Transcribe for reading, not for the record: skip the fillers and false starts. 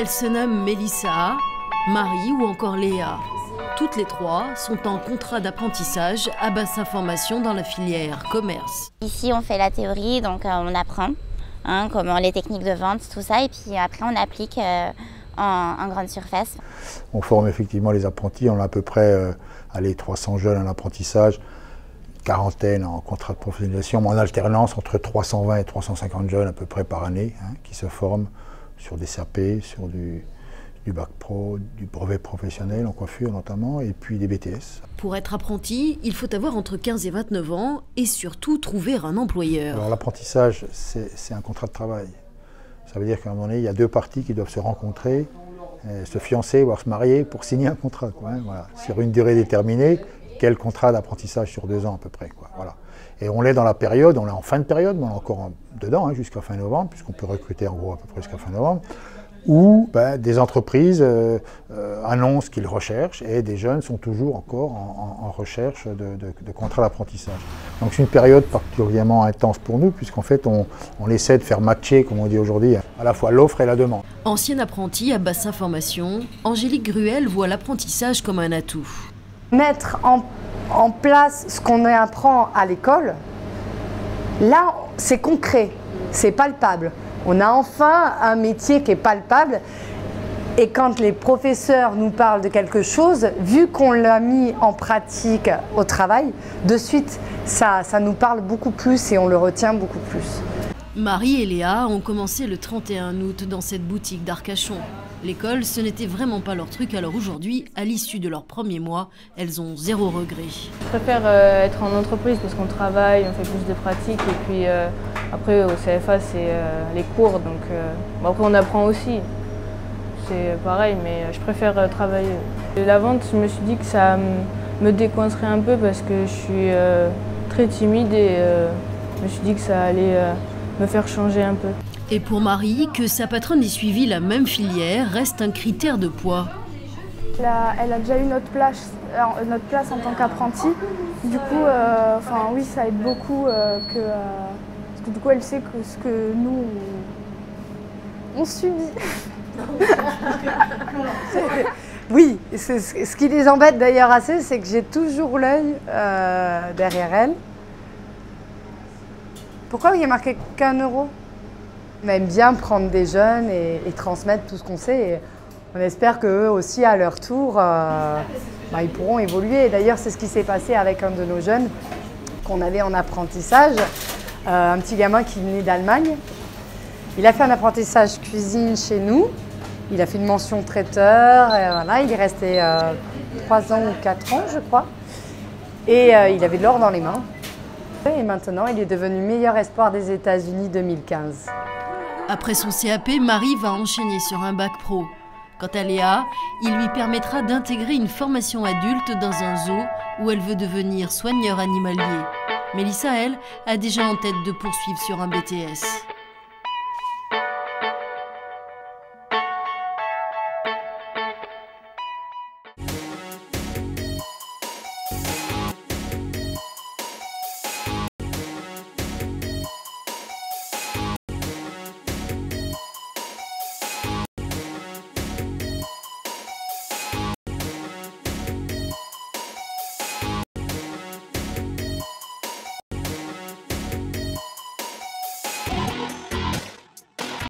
Elle se nomme Mélissa, Marie ou encore Léa. Toutes les trois sont en contrat d'apprentissage à Bassin Formation dans la filière commerce. Ici, on fait la théorie, donc on apprend comment les techniques de vente, tout ça, et puis après on applique en grande surface. On forme effectivement les apprentis, on a à peu près 300 jeunes en apprentissage, une quarantaine en contrat de professionnalisation, en alternance entre 320 et 350 jeunes à peu près par année qui se forment sur des CAP, sur du bac pro, du brevet professionnel en coiffure notamment, et puis des BTS. Pour être apprenti, il faut avoir entre 15 et 29 ans et surtout trouver un employeur. Alors l'apprentissage, c'est un contrat de travail. Ça veut dire qu'à un moment donné, il y a deux parties qui doivent se rencontrer, se fiancer, voire se marier pour signer un contrat. Voilà. Sur une durée déterminée, quel contrat d'apprentissage sur 2 ans à peu près. Voilà. Et on l'est dans la période, on est en fin de période, mais on est encore dedans jusqu'à fin novembre, puisqu'on peut recruter en gros à peu près jusqu'à fin novembre, où des entreprises annoncent qu'ils recherchent et des jeunes sont toujours encore en recherche de contrats d'apprentissage. Donc c'est une période particulièrement intense pour nous, puisqu'en fait on essaie de faire matcher, comme on dit aujourd'hui, à la fois l'offre et la demande. Ancienne apprentie à Bassin Formation, Angélique Gruel voit l'apprentissage comme un atout. Mettre en place ce qu'on apprend à l'école, là c'est concret, c'est palpable. On a enfin un métier qui est palpable et quand les professeurs nous parlent de quelque chose, vu qu'on l'a mis en pratique au travail, de suite ça nous parle beaucoup plus et on le retient beaucoup plus. Marie et Léa ont commencé le 31 août dans cette boutique d'Arcachon. L'école, ce n'était vraiment pas leur truc, alors aujourd'hui, à l'issue de leur premier mois, elles ont 0 regret. Je préfère être en entreprise parce qu'on travaille, on fait plus de pratiques et puis après au CFA c'est les cours, donc après on apprend aussi. C'est pareil, mais je préfère travailler. Et la vente, je me suis dit que ça me décoincerait un peu parce que je suis très timide et je me suis dit que ça allait me faire changer un peu. Et pour Marie, que sa patronne ait suivi la même filière reste un critère de poids. Elle a déjà eu notre place en tant qu'apprentie. Du coup, oui, ça aide beaucoup parce que du coup, elle sait que ce que nous, on subit. Oui, ce qui les embête d'ailleurs assez, c'est que j'ai toujours l'œil derrière elle. Pourquoi il y a marqué qu'1 euro ? On aime bien prendre des jeunes et transmettre tout ce qu'on sait. Et on espère qu'eux aussi, à leur tour, ils pourront évoluer. D'ailleurs, c'est ce qui s'est passé avec un de nos jeunes qu'on avait en apprentissage, un petit gamin qui venait d'Allemagne. Il a fait un apprentissage cuisine chez nous. Il a fait une mention traiteur. Et voilà, il est resté 3 ans ou 4 ans, je crois. Et il avait de l'or dans les mains. Et maintenant, il est devenu meilleur espoir des États-Unis 2015. Après son CAP, Marie va enchaîner sur un bac pro. Quant à Léa, il lui permettra d'intégrer une formation adulte dans un zoo où elle veut devenir soigneur animalier. Mélissa, elle, a déjà en tête de poursuivre sur un BTS.